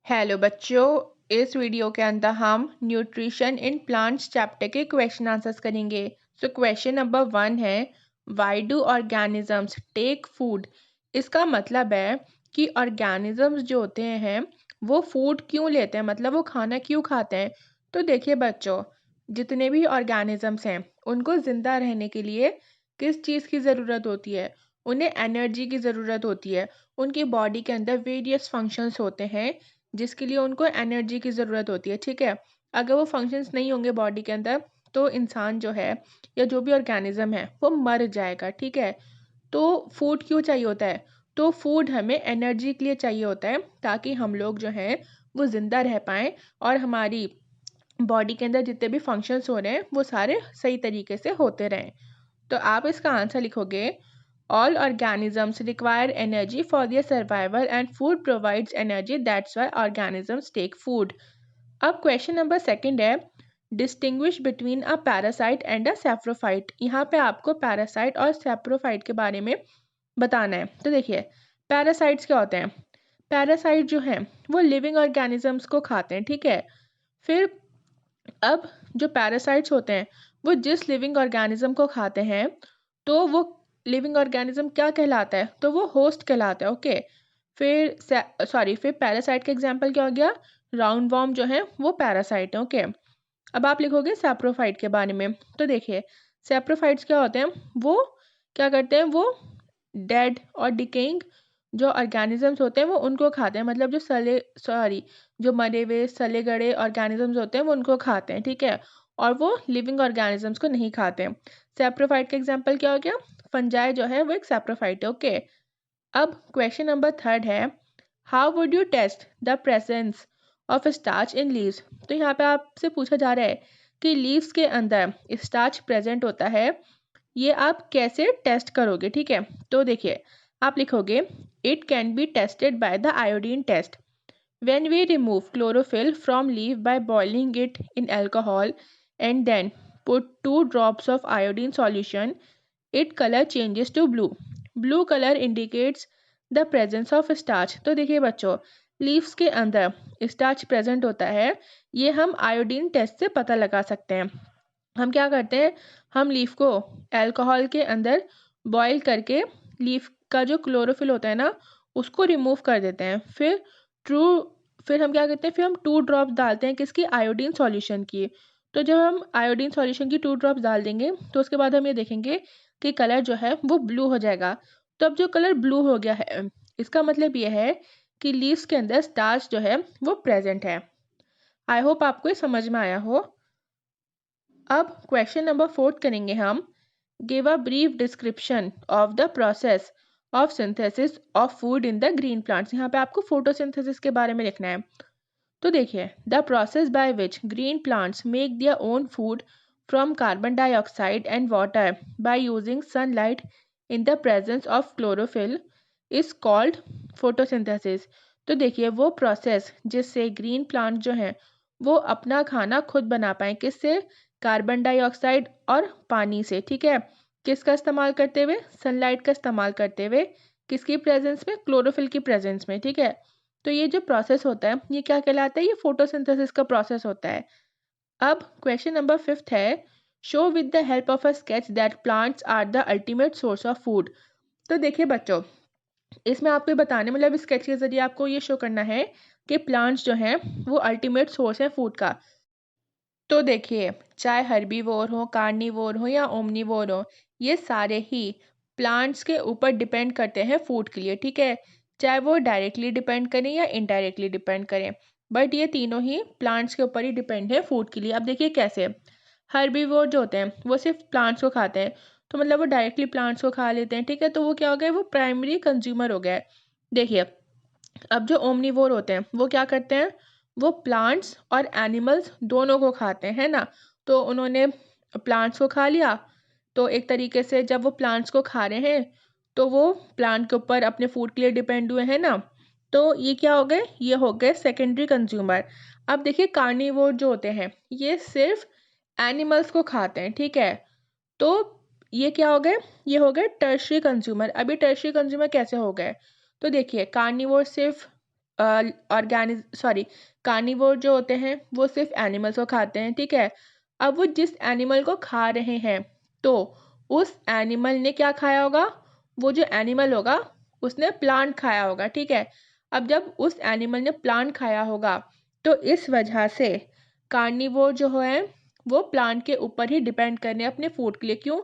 Hello बच्चों, इस video के अंदर हम न्यूट्रिशन इन प्लांट्स चैप्टर के क्वेश्चन आंसर्स करेंगे। सो क्वेश्चन नंबर 1 है, why do organisms take food. इसका मतलब है कि ऑर्गेनिजम्स जो होते हैं वो फूड क्यों लेते हैं, मतलब वो खाना क्यों खाते हैं। तो देखिए बच्चों, जितने भी ऑर्गेनिजम्स हैं उनको ज़िंदा रहने के लिए किस चीज़ की ज़रूरत होती है? उन्हें एनर्जी की ज़रूरत होती है। उनकी बॉडी के अंदर वेरियस फंक्शंस होते हैं जिसके लिए उनको एनर्जी की ज़रूरत होती है, ठीक है। अगर वो फंक्शंस नहीं होंगे बॉडी के अंदर तो इंसान जो है या जो भी ऑर्गेनिज्म है वो मर जाएगा, ठीक है। तो फूड क्यों चाहिए होता है? तो फूड हमें एनर्जी के लिए चाहिए होता है ताकि हम लोग जो हैं वो ज़िंदा रह पाएँ और हमारी बॉडी के अंदर जितने भी फंक्शंस हो रहे हैं वो सारे सही तरीके से होते रहें। तो आप इसका आंसर लिखोगे, all organisms require energy for their survival and food provides energy, that's why organisms take food. अब क्वेश्चन नंबर सेकंड है, distinguish between a parasite and a saprophyte. यहाँ पे आपको पैरासाइट और सैप्रोफाइट के बारे में बताना है। तो देखिए, पैरासाइट्स क्या होते हैं? पैरासाइट जो हैं वो लिविंग ऑर्गेनिजम्स को खाते हैं, ठीक है। फिर अब जो पैरासाइट्स होते हैं वो जिस लिविंग ऑर्गेनिज्म को खाते हैं तो वो लिविंग ऑर्गेनिज्म क्या कहलाता है? तो वो होस्ट कहलाता है, ओके। फिर पैरासाइट का एग्जांपल क्या हो गया? राउंड वॉर्म जो है वो पैरासाइट है, ओके। अब आप लिखोगे सैप्रोफाइट के बारे में। तो देखिए, सैप्रोफाइट्स क्या होते हैं? वो क्या करते हैं? वो डेड और डिकेइंग जो ऑर्गेनिजम्स होते हैं वो उनको खाते हैं, मतलब जो मरे हुए सले गड़े ऑर्गेनिजम्स होते हैं वो उनको खाते हैं, ठीक है। और वो लिविंग ऑर्गेनिजम्स को नहीं खाते हैं। सैप्रोफाइट का एग्जांपल क्या हो गया? फंजाई जो है वो एक सैप्रोफाइट है, ओके। अब क्वेश्चन नंबर थर्ड है, how would you test the presence of starch in leaves. तो यहाँ पे आपसे पूछा जा रहा है कि लीव्स के अंदर स्टार्च प्रेजेंट होता है, ये आप कैसे टेस्ट करोगे, ठीक है। तो देखिए, आप लिखोगे, it can be tested by the iodine test. When we remove chlorophyll from leaf by boiling it in alcohol and then put 2 drops of iodine solution, its color changes to blue. Blue color indicates the presence of starch. तो देखिए बच्चों, leaves के अंदर starch present होता है, ये हम iodine test से पता लगा सकते हैं। हम क्या करते हैं? हम लीफ को अल्कोहल के अंदर बॉईल करके लीफ का जो क्लोरोफिल होता है ना उसको रिमूव कर देते हैं। ट्रू फिर हम क्या करते हैं? फिर हम 2 ड्रॉप्स डालते हैं किसकी? आयोडीन सॉल्यूशन की। तो जब हम आयोडीन सॉल्यूशन की 2 ड्रॉप्स डाल देंगे तो उसके बाद हम ये देखेंगे कि कलर जो है वो ब्लू हो जाएगा। तो अब जो कलर ब्लू हो गया है इसका मतलब ये है कि लीव्स के अंदर स्टार्च जो है वो प्रेजेंट है। आई होप आपको ये समझ में आया हो। अब क्वेश्चन नंबर 4 करेंगे हम, give a brief description of the process of synthesis of food in the green plants. यहाँ पे आपको फोटोसिंथेसिस के बारे में लिखना है। तो देखिए, the process by which green plants make their own food from carbon dioxide and water by using sunlight in the presence of chlorophyll is called photosynthesis. तो देखिए, वो प्रोसेस जिससे ग्रीन प्लांट जो हैं वो अपना खाना खुद बना पाए, किससे? कार्बन डाइऑक्साइड और पानी से, ठीक है। किसका इस्तेमाल करते हुए? सनलाइट का इस्तेमाल करते हुए। किसकी प्रेजेंस में? क्लोरोफिल की प्रेजेंस में, ठीक है। तो ये जो प्रोसेस होता है ये क्या कहलाता है? ये फोटोसिंथेसिस का प्रोसेस होता है। अब क्वेश्चन नंबर 5 है, show with the help of a sketch that plants are the ultimate source of food. तो देखिए बच्चों, इसमें आपको बताने मतलब स्केच के जरिए आपको ये शो करना है कि प्लांट्स जो हैं वो अल्टीमेट सोर्स है फूड का। तो देखिए, चाहे हर्बीवोर हो, कार्निवोर हो या ओमनीवोर हो, ये सारे ही प्लांट्स के ऊपर डिपेंड करते हैं फूड के लिए, ठीक है। चाहे वो डायरेक्टली डिपेंड करें या इनडायरेक्टली डिपेंड करें, बट ये तीनों ही प्लांट्स के ऊपर ही डिपेंड है फूड के लिए। अब देखिए कैसे, हर्बीवोर जो होते हैं वो सिर्फ प्लांट्स को खाते हैं, तो मतलब वो डायरेक्टली प्लांट्स को खा लेते हैं, ठीक है। तो वो क्या हो गया? वो प्राइमरी कंज्यूमर हो गया है। देखिए, अब जो ओमनीवोर होते हैं वो क्या करते हैं? वो प्लांट्स और एनिमल्स दोनों को खाते हैं, है ना। तो उन्होंने प्लांट्स को खा लिया, तो एक तरीके से जब वो प्लांट्स को खा रहे हैं तो वो प्लांट के ऊपर अपने फूड के लिए डिपेंड हुए, हैं ना। तो ये क्या हो गए? ये हो गए सेकेंडरी कंज्यूमर। अब देखिए, कार्निवोर जो होते हैं ये सिर्फ एनिमल्स को खाते हैं, ठीक है। तो ये क्या हो गए? ये हो गए टर्शरी कंज्यूमर। अभी टर्शरी कंज्यूमर कैसे हो गए? तो देखिए, कार्निवोर सिर्फ कार्निवोर जो होते हैं वो सिर्फ एनिमल्स को खाते हैं, ठीक है। अब वो जिस एनिमल को खा रहे हैं तो उस एनिमल ने क्या खाया होगा, वो जो एनिमल होगा उसने प्लांट खाया होगा, ठीक है। अब जब उस एनिमल ने प्लांट खाया होगा तो इस वजह से कार्निवोर जो है वो प्लांट के ऊपर ही डिपेंड करने अपने फूड के लिए। क्यों?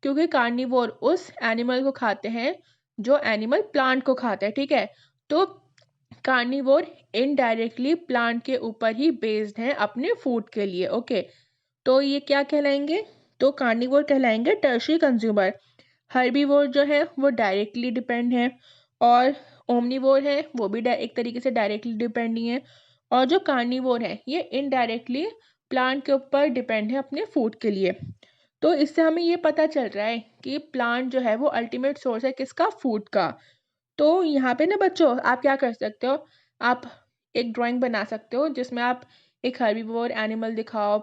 क्योंकि कार्निवोर उस एनिमल को खाते हैं जो एनिमल प्लांट को खाता है, ठीक है। तो कार्निवोर इनडायरेक्टली प्लांट के ऊपर ही बेस्ड हैं अपने फूड के लिए, ओके। तो ये क्या कहलाएंगे? तो कार्निवोर कहलाएंगे टर्शियरी कंज्यूमर। हर्बीवोर जो है वो डायरेक्टली डिपेंड है, और ओमनीवोर है वो भी एक तरीके से डायरेक्टली डिपेंड ही है, और जो कार्निवोर है ये इनडायरेक्टली प्लांट के ऊपर डिपेंड है अपने फूड के लिए। तो इससे हमें ये पता चल रहा है कि प्लांट जो है वो अल्टीमेट सोर्स है किसका? फूड का। तो यहाँ पे ना बच्चों आप क्या कर सकते हो, आप एक ड्राइंग बना सकते हो जिसमें आप एक हर्बीवोर एनिमल दिखाओ,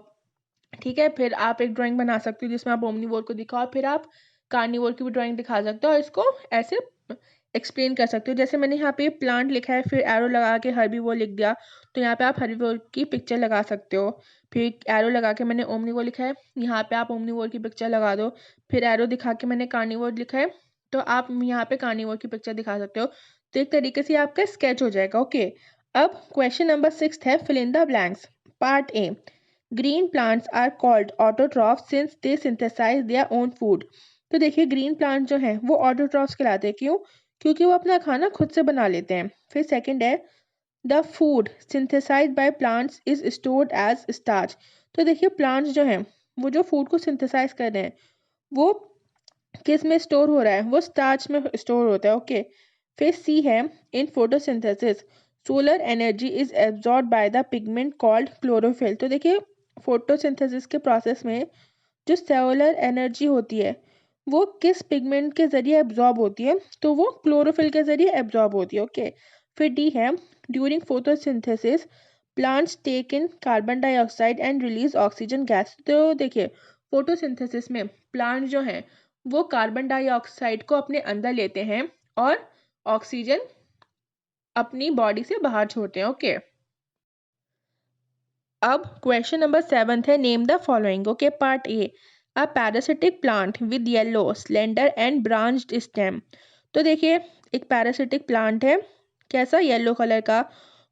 ठीक है। फिर आप एक ड्राइंग बना सकते हो जिसमें आप ओमनीवोर को दिखाओ, फिर आप कार्निवोर की भी ड्राइंग दिखा सकते हो और इसको ऐसे एक्सप्लेन कर सकते हो। जैसे मैंने यहाँ पे प्लांट लिखा है, फिर एरो लगा के हर्बीवोर लिख दिया, तो यहाँ पे आप हर्बीवोर की पिक्चर लगा सकते हो। फिर एरो लगा के मैंने ओमनीवोर लिखा है, यहाँ पे आप ओमनीवोर की पिक्चर लगा दो। फिर एरो दिखा के मैंने कार्निवोर लिखा है, तो आप यहाँ पे कार्निवोर की पिक्चर दिखा सकते हो। तो एक तरीके से आपका स्केच हो जाएगा, ओके। अब क्वेश्चन नंबर 6 है, fill in the blanks. Part A, green plants are called autotroph since they synthesize their own food. तो देखिए ग्रीन प्लांट जो है वो ऑटोट्रॉफ्स कहलाते हैं। क्यों? क्योंकि वो अपना खाना खुद से बना लेते हैं। फिर सेकंड है, the food synthesize by plants is stored as starch. तो देखिए प्लांट्स जो हैं वो जो फूड को सिंथेसाइज कर रहे हैं वो किस में स्टोर हो रहा है? वो स्टार्च में स्टोर होता है, ओके। फिर सी है, in photosynthesis solar energy is absorb by the pigment called chlorophyll. तो देखिए फोटोसिंथेसिस के प्रोसेस में जो सोलर एनर्जी होती है वो किस पिगमेंट के जरिए एब्जॉर्ब होती है? तो वो क्लोरोफिल के जरिए एब्जॉर्ब होती है, ओके। फिर डी है, during photosynthesis plants take in carbon dioxide and release oxygen gas. तो देखिए फोटोसिंथेसिस में प्लांट जो हैं वो कार्बन डाइऑक्साइड को अपने अंदर लेते हैं और ऑक्सीजन अपनी बॉडी से बाहर छोड़ते हैं, ओके। अब क्वेश्चन नंबर 7 है, name the following, okay. Part A, a parasitic plant with yellow slender and branched stem. तो देखिए एक पैरासिटिक प्लांट है, कैसा? येलो कलर का,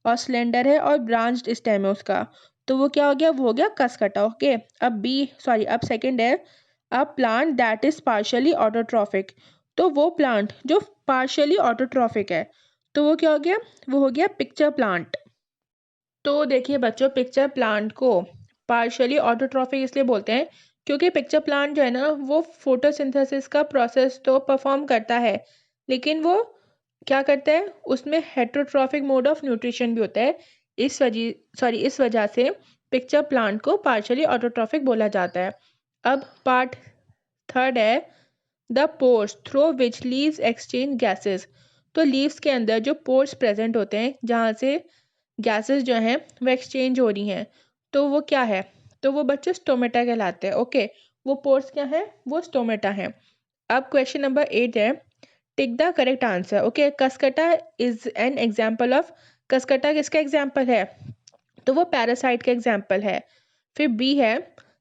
और स्लेंडर है और ब्रांच्ड स्टेम है उसका। तो वो क्या हो गया? वो हो गया कसकटा, ओके। अब सेकंड है, a plant that is partially autotrophic. तो वो प्लांट जो पार्शियली ऑटोट्रॉफिक है तो वो क्या हो गया? वो हो गया पिक्चर प्लांट। तो देखिए बच्चों पिक्चर प्लांट को पार्शियली ऑटोट्रॉफिक इसलिए बोलते हैं क्योंकि पिक्चर प्लांट जो है ना वो फोटोसिंथेसिस का प्रोसेस तो परफॉर्म करता है, लेकिन वो क्या करता है उसमें हेटरोट्रॉफिक मोड ऑफ न्यूट्रिशन भी होता है। इस वजह से पिक्चर प्लांट को पार्शियली ऑटोट्रॉफिक बोला जाता है। अब पार्ट थर्ड है, the pores through which leaves exchange gases. तो लीव्स के अंदर जो पोर्स प्रेजेंट होते हैं जहाँ से गैसेस जो हैं वो एक्सचेंज हो रही हैं, तो वो क्या है? तो वो बच्चे स्टोमेटा कहलाते हैं, ओके। वो पोर्स क्या है? वो स्टोमेटा है। अब क्वेश्चन नंबर 8 है, tick the correct answer, okay. कसकटा इज एन एग्जाम्पल ऑफ, कसकटा किसका एग्जाम्पल है? तो वो पैरासाइट का एग्जाम्पल है। फिर बी है,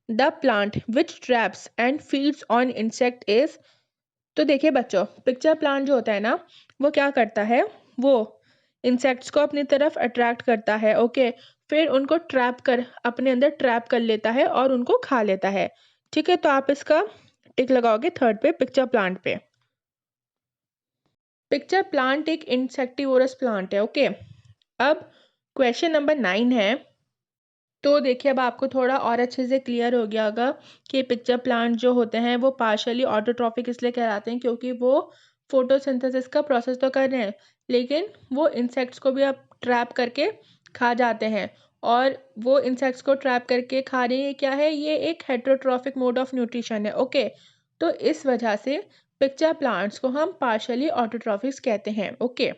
the plant which traps and feeds on insect is. तो देखिए बच्चों पिक्चर प्लांट जो होता है ना वो क्या करता है? वो इंसेक्ट्स को अपनी तरफ अट्रैक्ट करता है, ओके। फिर उनको अपने अंदर ट्रैप कर लेता है और उनको खा लेता है, ठीक है। तो आप इसका टिक लगाओगे थर्ड पे, पिक्चर प्लांट पे। पिक्चर प्लांट एक इंसेक्टिवोरस प्लांट है, ओके। अब क्वेश्चन नंबर 9 है, तो देखिए अब आपको थोड़ा और अच्छे से क्लियर हो गया होगा कि पिक्चर प्लांट जो होते हैं वो पार्शियली ऑटोट्रॉफिक इसलिए कहलाते हैं क्योंकि वो फोटोसिंथेसिस का प्रोसेस तो कर रहे हैं लेकिन वो इंसेक्ट्स को भी अब ट्रैप करके खा जाते हैं, और वो इंसेक्ट्स को ट्रैप करके खा रहे हैं क्या है? ये एक हेटरोट्रॉफिक मोड ऑफ न्यूट्रिशन है, ओके। तो इस वजह से पिक्चर प्लांट्स को हम पार्शियली ऑटोट्रॉफिक्स कहते हैं, ओके।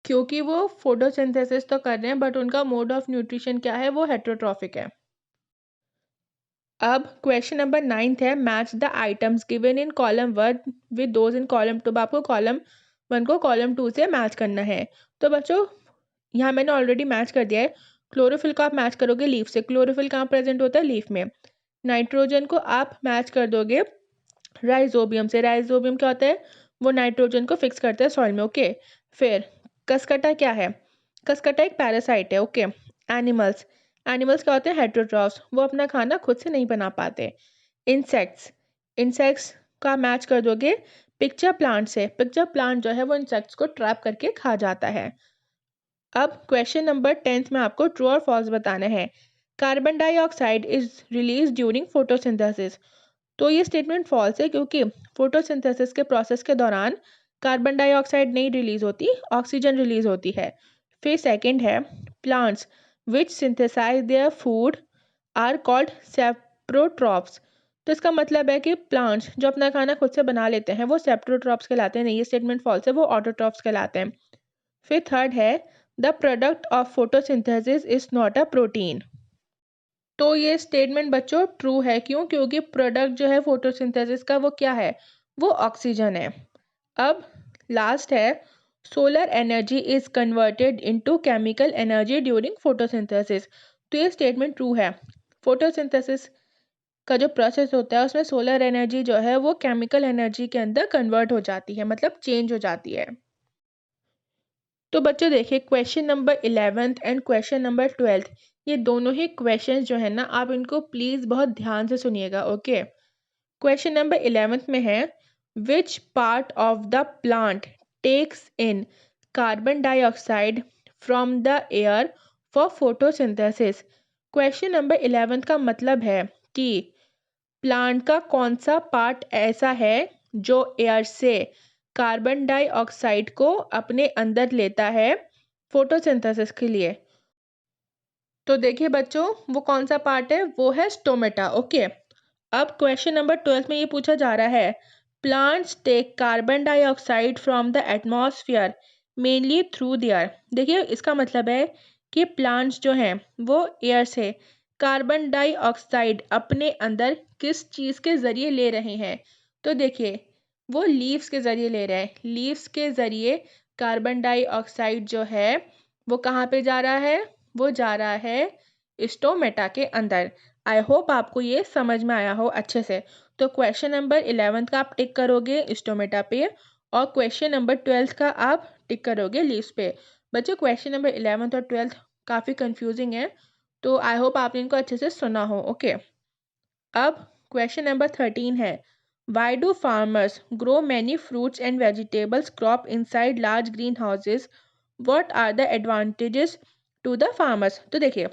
क्योंकि वो फोटोसिंथेसिस तो कर रहे हैं बट उनका मोड ऑफ न्यूट्रिशन क्या है? वो हेटरोट्रॉफिक है। अब क्वेश्चन नंबर 9 है, match the items given in column 1 with those in column 2। आपको कॉलम 1 को कॉलम 2 से मैच करना है। तो बच्चों यहाँ मैंने ऑलरेडी मैच कर दिया है। क्लोरोफिल को आप मैच करोगे लीफ से। क्लोरोफिल कहाँ प्रेजेंट होता है? लीफ में। नाइट्रोजन को आप मैच कर दोगे राइजोबियम से। राइजोबियम क्या होता है? वो नाइट्रोजन को फिक्स करता है सॉइल में। ओके। फिर कसकटा क्या है? कसकटा एक पैरासाइट है। ओके। एनिमल्स, एनिमल्स क्या होते हैं? हेटेरोट्रॉफ्स, वो अपना खाना खुद से नहीं बना पाते। इंसेक्ट्स, इंसेक्ट्स का मैच कर दोगे पिक्चर प्लांट से। पिक्चर प्लांट जो है वो इंसेक्ट्स को ट्रैप करके खा जाता है। अब क्वेश्चन नंबर 10 में आपको ट्रू और फॉल्स बताना है। Carbon dioxide is release during photosynthesis. तो ये स्टेटमेंट फॉल्स है, क्योंकि फोटोसिंथेसिस के प्रोसेस के दौरान कार्बन डाइऑक्साइड नहीं रिलीज होती, ऑक्सीजन रिलीज होती है। फिर सेकंड है, plants which synthesize their food are called saprotrophs. तो इसका मतलब है कि प्लांट्स जो अपना खाना खुद से बना लेते हैं वो सेप्रोट्रॉप्स कहलाते हैं। नहीं, ये स्टेटमेंट फॉल्स है, वो ऑटोट्रॉप्स कहलाते हैं। फिर थर्ड है, the product of photosynthesis is not a protein. तो ये स्टेटमेंट बच्चों ट्रू है। क्यों? क्योंकि प्रोडक्ट जो है फोटोसिंथेसिस का वो क्या है? वो ऑक्सीजन है। अब लास्ट है, solar energy is converted into chemical energy during photosynthesis. तो ये स्टेटमेंट ट्रू है। फोटोसिंथेसिस का जो प्रोसेस होता है उसमें सोलर एनर्जी जो है वो केमिकल एनर्जी के अंदर कन्वर्ट हो जाती है, मतलब चेंज हो जाती है। तो बच्चों देखिए, question number 11th and question number 12th, ये दोनों ही क्वेश्चन जो है ना, आप इनको प्लीज बहुत ध्यान से सुनिएगा। ओके। क्वेश्चन नंबर 11th में है, which part of the plant takes in carbon dioxide from the air for photosynthesis. Question number 11th का मतलब है कि प्लांट का कौन सा पार्ट ऐसा है जो एयर से कार्बन डाइऑक्साइड को अपने अंदर लेता है फोटोसिंथेसिस के लिए। तो देखिए बच्चों, वो कौन सा पार्ट है? वो है स्टोमेटा। ओके। अब क्वेश्चन नंबर 12 में ये पूछा जा रहा है, plants take carbon dioxide from the atmosphere mainly through the air. देखिए, इसका मतलब है कि प्लांट्स जो हैं वो एयर से कार्बन डाइऑक्साइड अपने अंदर किस चीज़ के ज़रिए ले रहे हैं? तो देखिए, वो लीव्स के ज़रिए ले रहे हैं। लीव्स के ज़रिए कार्बन डाइऑक्साइड जो है वो कहाँ पे जा रहा है? वो जा रहा है स्टोमेटा के अंदर। आई होप आपको ये समझ में आया हो अच्छे से। तो क्वेश्चन नंबर 11th का आप टिक करोगे स्टोमेटा पे, और क्वेश्चन नंबर 12th का आप टिक करोगे लीव्स पे। बच्चों, क्वेश्चन नंबर 11th और 12th काफ़ी कंफ्यूजिंग है, तो आई होप आपने इनको अच्छे से सुना हो। ओके। अब क्वेश्चन नंबर 13 है, why do farmers grow many fruits and vegetables crop inside large greenhouses, what are the advantages to the farmers. तो देखिए,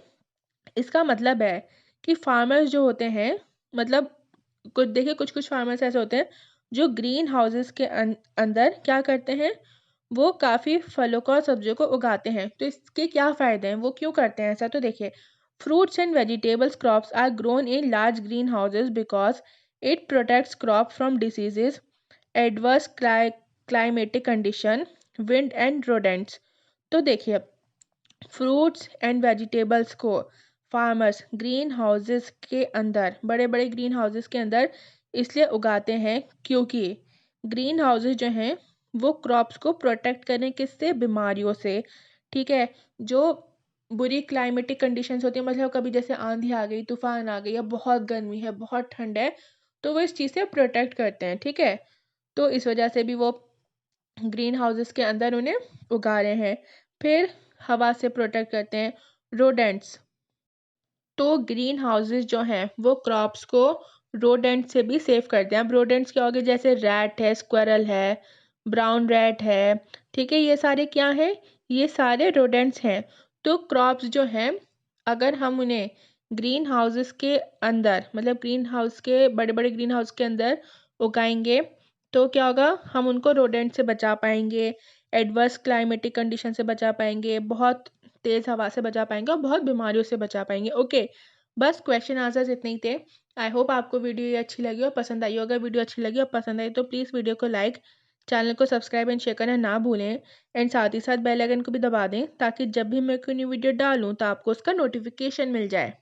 इसका मतलब है कि फार्मर्स जो होते हैं, मतलब कुछ देखिए, कुछ कुछ फार्मर्स ऐसे होते हैं जो ग्रीन हाउसेस के अंदर क्या करते हैं, वो काफ़ी फलों को और सब्जियों को उगाते हैं। तो इसके क्या फ़ायदे हैं, वो क्यों करते हैं ऐसा? तो देखिए, fruits and vegetables crops are grown in large greenhouses because it protects crop from diseases, adverse climatic condition, wind and rodents. तो देखिए, फ्रूट्स एंड वेजिटेबल्स को फार्मर्स ग्रीन हाउसेस के अंदर, बड़े बड़े ग्रीन हाउसेस के अंदर इसलिए उगाते हैं क्योंकि ग्रीन हाउसेस जो हैं वो क्रॉप्स को प्रोटेक्ट करें, किससे? बीमारियों से। ठीक है। जो बुरी क्लाइमेटिक कंडीशंस होती है, मतलब कभी जैसे आंधी आ गई, तूफान आ गई, या बहुत गर्मी है, बहुत ठंड है, तो वो इस चीज़ से प्रोटेक्ट करते हैं। ठीक है। तो इस वजह से भी वो ग्रीन हाउसेस के अंदर उन्हें उगा रहे हैं। फिर हवा से प्रोटेक्ट करते हैं। रोडेंट्स, तो ग्रीन हाउसेस जो हैं वो क्रॉप्स को रोडेंट से भी सेव करते हैं। अब रोडेंट्स क्या हो गए? जैसे रैट है, स्क्वायरल है, ब्राउन रैट है। ठीक है, ये सारे क्या हैं? ये सारे रोडेंट्स हैं। तो क्रॉप्स जो हैं, अगर हम उन्हें ग्रीन हाउसेस के अंदर, मतलब ग्रीन हाउस के, बड़े बड़े ग्रीन हाउस के अंदर उगाएंगे, तो क्या होगा? हम उनको रोडेंट से बचा पाएंगे, एडवर्स क्लाइमेटिक कंडीशन से बचा पाएंगे, बहुत तेज़ हवा से बचा पाएंगे, और बहुत बीमारियों से बचा पाएंगे। ओके। बस क्वेश्चन आंसर्स इतने ही थे। आई होप आपको वीडियो ये अच्छी लगी और पसंद आई हो। अगर वीडियो अच्छी लगी और पसंद आई तो प्लीज़ वीडियो को लाइक, चैनल को सब्सक्राइब एंड शेयर करना ना भूलें, एंड साथ ही साथ बेल आइकन को भी दबा दें ताकि जब भी मैं कोई न्यू वीडियो डालूँ तो आपको उसका नोटिफिकेशन मिल जाए।